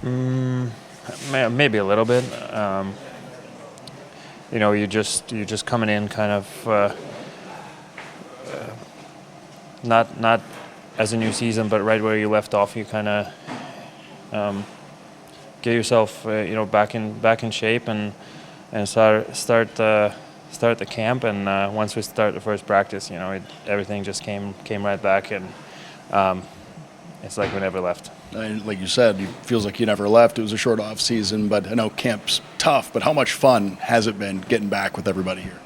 Mm, maybe a little bit. You're just coming in kind of not as a new season, but right where you left off. You kind of get yourself back in shape and start the camp. And once we start the first practice, everything just came right back, and it's like we never left. And like you said, it feels like you never left. It was a short off season, but I know camp's tough. But how much fun has it been getting back with everybody here?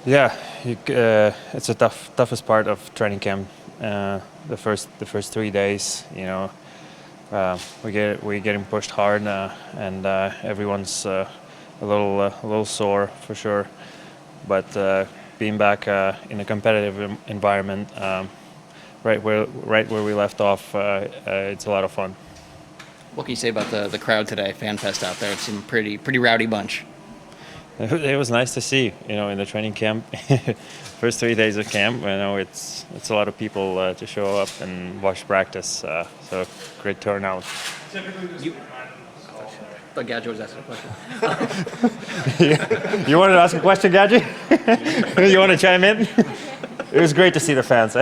Yeah, it's the toughest part of training camp. The first 3 days, we're getting pushed hard, and everyone's a little sore for sure. But being back in a competitive environment, right where we left off, it's a lot of fun. What can you say about the crowd today, Fan Fest out there? It seemed pretty rowdy bunch. It was nice to see, in the training camp. First 3 days of camp, it's a lot of people to show up and watch practice. So great turnout. But Gadget was asking a question. You wanted to ask a question, Gadget? You want to chime in? It was great to see the fans.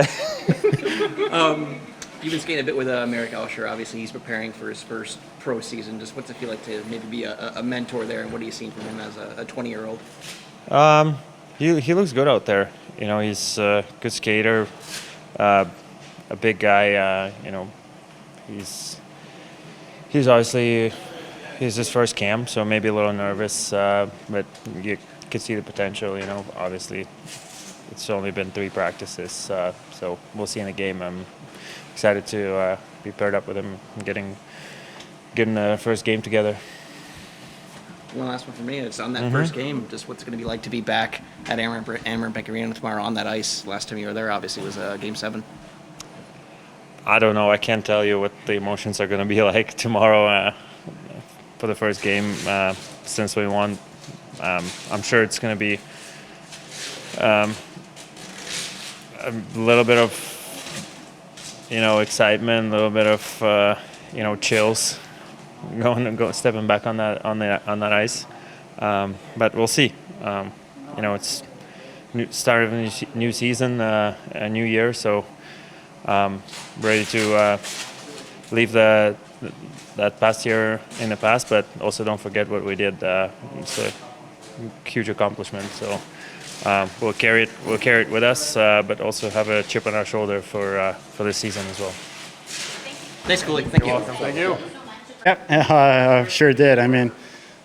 You've been skating a bit with Merrick Elsher. Obviously, he's preparing for his first pro season. Just what's it feel like to maybe be a mentor there, and what are you seeing from him as a 20-year-old? He looks good out there. He's a good skater, a big guy. He's obviously his first camp, so maybe a little nervous, but you could see the potential. Obviously, it's only been 3 practices, so we'll see in the game. I'm excited to be paired up with him and getting the first game together. One last one for me. It's on that first game. Just what's it going to be like to be back at Amerant Bank Arena tomorrow on that ice? Last time you were there, obviously, was Game 7. I don't know. I can't tell you what the emotions are going to be like tomorrow for the first game since we won. I'm sure it's going to be a little bit of excitement, a little bit of chills stepping back on that ice. But we'll see. It's start of a new season, a new year, so ready to leave that past year in the past, but also don't forget what we did. It's a huge accomplishment. So we'll carry it with us, but also have a chip on our shoulder for this season as well. Thanks, Kulik. Thank you. You're welcome. Thank you. Yep, sure did. I mean,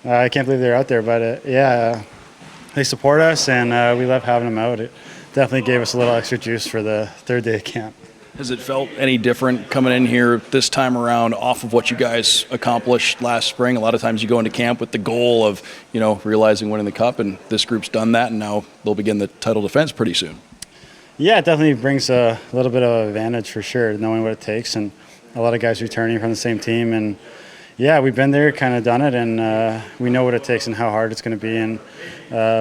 I can't believe they're out there, but they support us, and we love having them out. It definitely gave us a little extra juice for the third day of camp. Has it felt any different coming in here this time around off of what you guys accomplished last spring? A lot of times you go into camp with the goal of, realizing winning the cup, and this group's done that, and now they'll begin the title defense pretty soon. Yeah, it definitely brings a little bit of advantage for sure, knowing what it takes, and a lot of guys returning from the same team. And yeah, we've been there, kind of done it, and we know what it takes and how hard it's going to be. And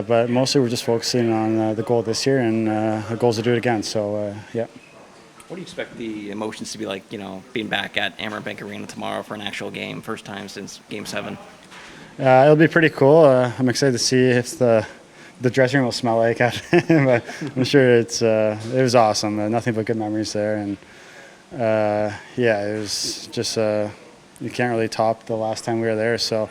but mostly we're just focusing on the goal this year, and the goal is to do it again. So, yeah. What do you expect the emotions to be like, being back at Amerant Bank Arena tomorrow for an actual game, first time since Game 7? It'll be pretty cool. I'm excited to see if the dressing room will smell like it. But I'm sure it was awesome. Nothing but good memories there. And, it was just you can't really top the last time we were there. So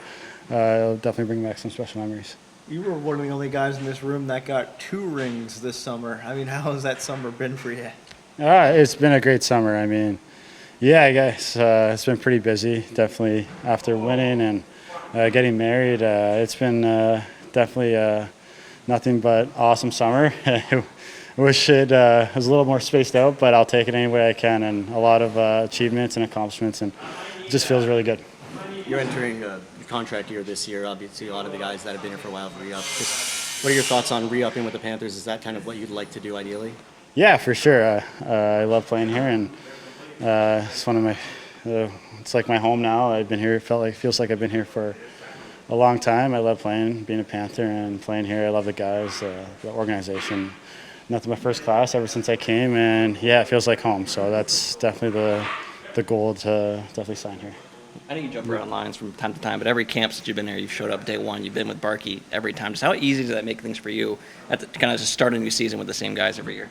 it'll definitely bring back some special memories. You were one of the only guys in this room that got 2 rings this summer. I mean, how has that summer been for you? It's been a great summer. I mean, I guess it's been pretty busy, definitely after winning and getting married. It's been definitely nothing but awesome summer. I wish it was a little more spaced out, but I'll take it any way I can, and a lot of achievements and accomplishments, and it just feels really good. You're entering your contract year this year. Obviously, a lot of the guys that have been here for a while have re-upped. Just what are your thoughts on re-upping with the Panthers? Is that kind of what you'd like to do ideally? Yeah, for sure. I love playing here, and it's one of my. It's like my home now. I've been here. Feels like I've been here for a long time. I love playing, being a Panther, and playing here. I love the guys, the organization. Nothing but first class ever since I came, and it feels like home. So that's definitely the goal to definitely sign here. I know you jump around lines from time to time, but every camp since you've been here, you've showed up day one. You've been with Barkey every time. Just how easy does that make things for you at the, kind of just start a new season with the same guys every year?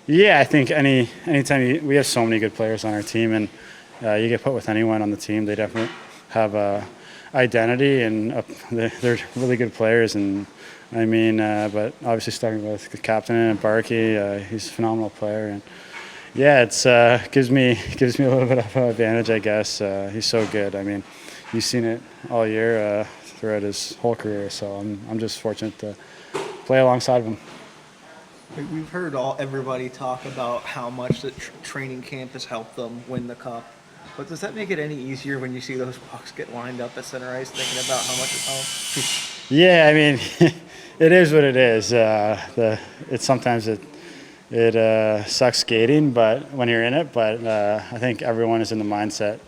Yeah, I think anytime we have so many good players on our team, and you get put with anyone on the team, they definitely have a identity, and they're really good players. And I mean, but obviously starting with the captain and Barkey, he's a phenomenal player, and yeah, it's gives me a little bit of an advantage, I guess. He's so good. I mean, you've seen it all year throughout his whole career, so I'm just fortunate to play alongside of him. We've heard everybody talk about how much the training camp has helped them win the cup. But does that make it any easier when you see those pucks get lined up at center ice, thinking about how much it helps? Yeah, I mean, it is what it is. It's sometimes it sucks skating, but when you're in it. But I think everyone is in the mindset,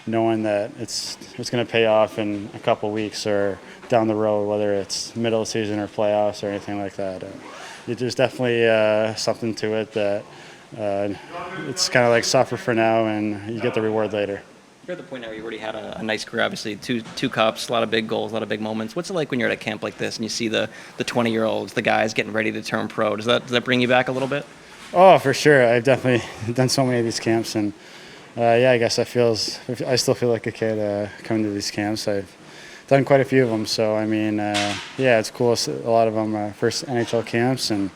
knowing that it's going to pay off in a couple weeks or down the road, whether it's middle of the season or playoffs or anything like that. There's definitely something to it that it's kind of like suffer for now and you get the reward later. You're at the point now where you already had a nice career, obviously, two cups, a lot of big goals, a lot of big moments. What's it like when you're at a camp like this and you see the 20-year-olds, the guys getting ready to turn pro? Does that bring you back a little bit? Oh, for sure. I've definitely done so many of these camps, and yeah, I guess I still feel like a kid coming to these camps. I've done quite a few of them, so I mean, yeah, it's cool. A lot of them first NHL camps, and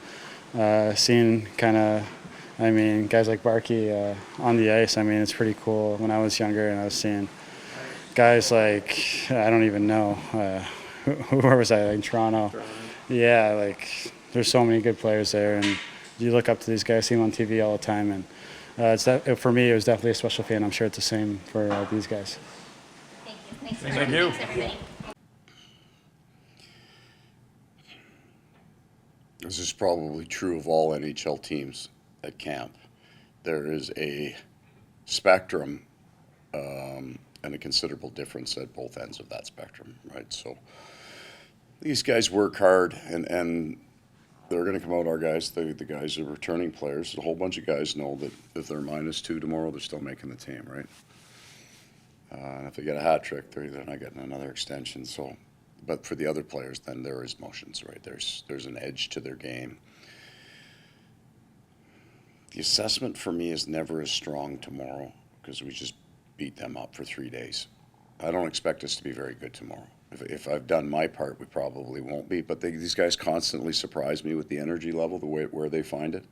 seeing kind of, I mean, guys like Barkey on the ice. I mean, it's pretty cool. When I was younger, and I was seeing guys like, I don't even know, where was I, like in Toronto? Yeah, like there's so many good players there, and you look up to these guys, see them on TV all the time, and for me, it was definitely a special feeling. I'm sure it's the same for these guys. Thank you. Thanks, everybody. This is probably true of all NHL teams at camp. There is a spectrum and a considerable difference at both ends of that spectrum, right? So these guys work hard, and they're going to come out, our guys, the guys are returning players. A whole bunch of guys know that if they're -2 tomorrow, they're still making the team, right? And if they get a hat trick, they're not getting another extension. So, but for the other players, then there is motions, right? There's an edge to their game. The assessment for me is never as strong tomorrow because we just beat them up for 3 days. I don't expect us to be very good tomorrow. If I've done my part, we probably won't be. But these guys constantly surprise me with the energy level, where they find it.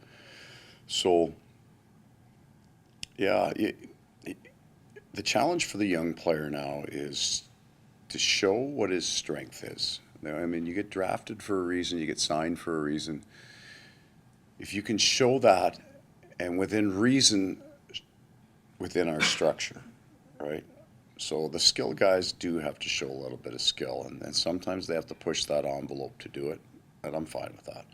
So, yeah, the challenge for the young player now is to show what his strength is. I mean, you get drafted for a reason, you get signed for a reason. If you can show that, and within reason, within our structure, right? So the skill guys do have to show a little bit of skill, and sometimes they have to push that envelope to do it, and I'm fine with that.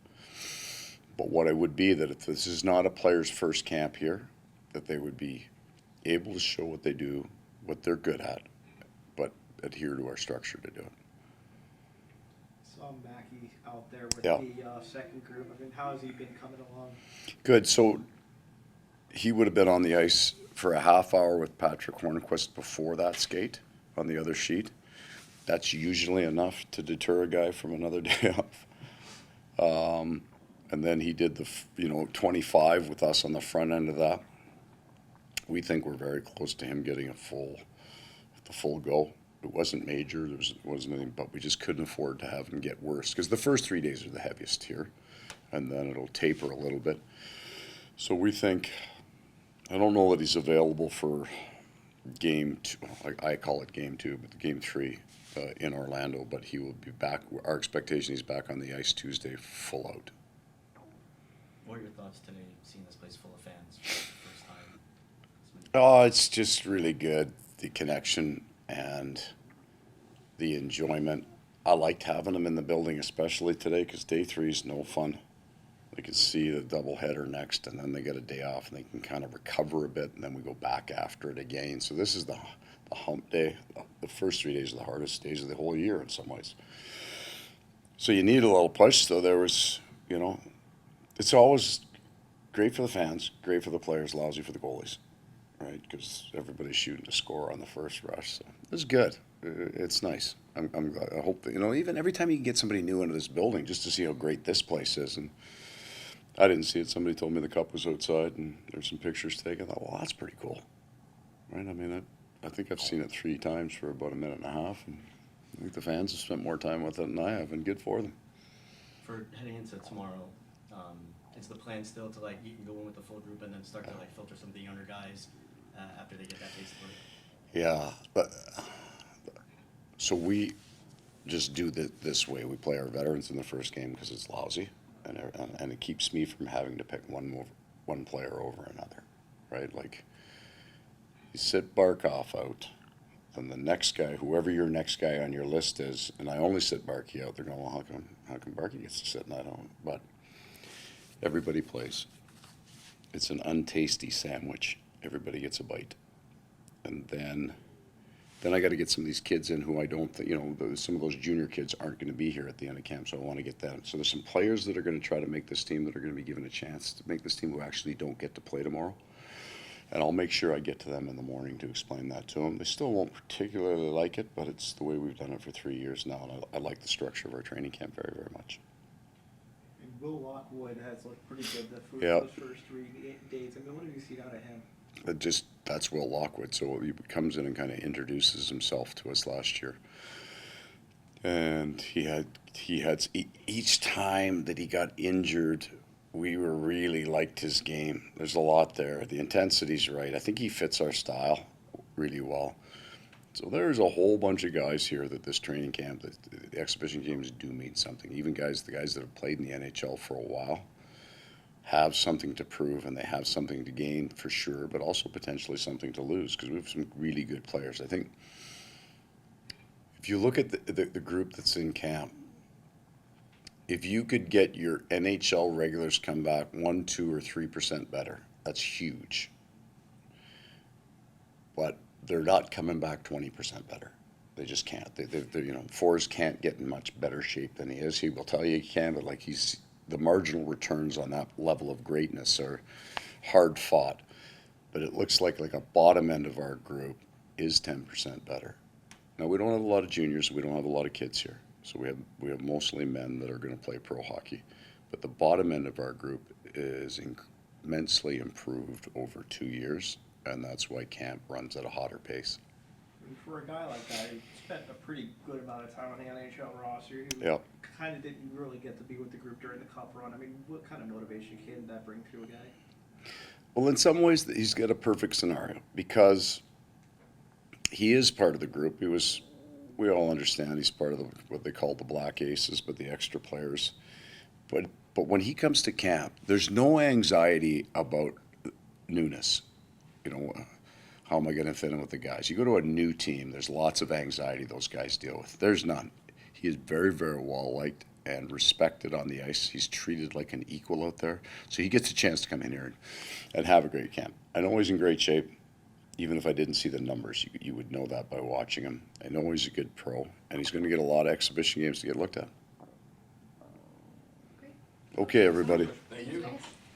But what it would be that if this is not a player's first camp here, that they would be able to show what they do, what they're good at, but adhere to our structure to do it. Saw Mackey out there with Yeah. the second group. I mean, how has he been coming along? Good. So he would have been on the ice for a half hour with Patrick Hornquist before that skate on the other sheet. That's usually enough to deter a guy from another day off. And then he did the 25 with us on the front end of that. We think we're very close to him getting the full go. It wasn't major. It wasn't anything, but we just couldn't afford to have him get worse because the first 3 days are the heaviest here, and then it'll taper a little bit. So we think, I don't know that he's available for game 2. I call it game 2, but game 3 in Orlando. But he will be back. Our expectation, he's back on the ice Tuesday, full out. What are your thoughts today, seeing this place full of fans for the first time? Oh, it's just really good. The connection and the enjoyment. I liked having them in the building, especially today, because day 3 is no fun. They can see the doubleheader next, and then they get a day off, and they can kind of recover a bit, and then we go back after it again. So this is the hump day. The first 3 days are the hardest days of the whole year in some ways. So you need a little push. So there was, it's always great for the fans, great for the players, lousy for the goalies, right? Because everybody's shooting to score on the first rush. So it's good. It's nice. I'm glad. I hope that, even every time you can get somebody new into this building, just to see how great this place is. And I didn't see it. Somebody told me the cup was outside, and there's some pictures taken. I thought, well, that's pretty cool, right? I mean, I think I've seen it 3 times for about a minute and a half, and I think the fans have spent more time with it than I have, and good for them. For heading into tomorrow, is the plan still to you can go in with the full group and then start to filter some of the younger guys after they get that taste of it? Yeah, but so we just do this way. We play our veterans in the first game because it's lousy, and it keeps me from having to pick one player over another, right? Like, you sit Barkov out, then the next guy, whoever your next guy on your list is, and I only sit Barkey out. They're going, well, how come Barkey gets to sit and I don't? But everybody plays. It's an untasty sandwich. Everybody gets a bite, and then I got to get some of these kids in who I don't think, some of those junior kids aren't going to be here at the end of camp, so I want to get them. So there's some players that are going to try to make this team that are going to be given a chance to make this team who actually don't get to play tomorrow. And I'll make sure I get to them in the morning to explain that to them. They still won't particularly like it, but it's the way we've done it for 3 years now, and I like the structure of our training camp very, very much. And Will Lockwood has looked pretty good for Yep. those first 3 days. I mean, what have you seen out of him? That's Will Lockwood. So he comes in and kind of introduces himself to us last year, and he had each time that he got injured, we were really liked his game. There's a lot there. The intensity's right. I think he fits our style really well. So there's a whole bunch of guys here that this training camp, that the exhibition games do mean something. Even the guys that have played in the NHL for a while have something to prove, and they have something to gain for sure, but also potentially something to lose, because we have some really good players. I think if you look at the group that's in camp, if you could get your NHL regulars come back 1, 2, or 3% better, that's huge. But they're not coming back 20% better. They just can't. Forrest can't get in much better shape than he is. He will tell you he can, but the marginal returns on that level of greatness are hard fought. But it looks like a bottom end of our group is 10% better. Now, we don't have a lot of juniors. We don't have a lot of kids here. So we have mostly men that are going to play pro hockey. But the bottom end of our group is immensely improved over 2 years, and that's why camp runs at a hotter pace. And for a guy like that, he spent a pretty good amount of time on the NHL roster. He Yep. kind of didn't really get to be with the group during the cup run. I mean, what kind of motivation can that bring to a guy? Well, in some ways, he's got a perfect scenario because he is part of the group. We all understand he's part of what they call the Black Aces, but the extra players. But when he comes to camp, there's no anxiety about newness. How am I going to fit in with the guys? You go to a new team, there's lots of anxiety those guys deal with. There's none. He is very, very well liked and respected on the ice. He's treated like an equal out there. So he gets a chance to come in here and have a great camp. I know he's in great shape. Even if I didn't see the numbers, you would know that by watching him. I know he's a good pro, and he's going to get a lot of exhibition games to get looked at. Great. Okay, everybody. Thank you. Thanks.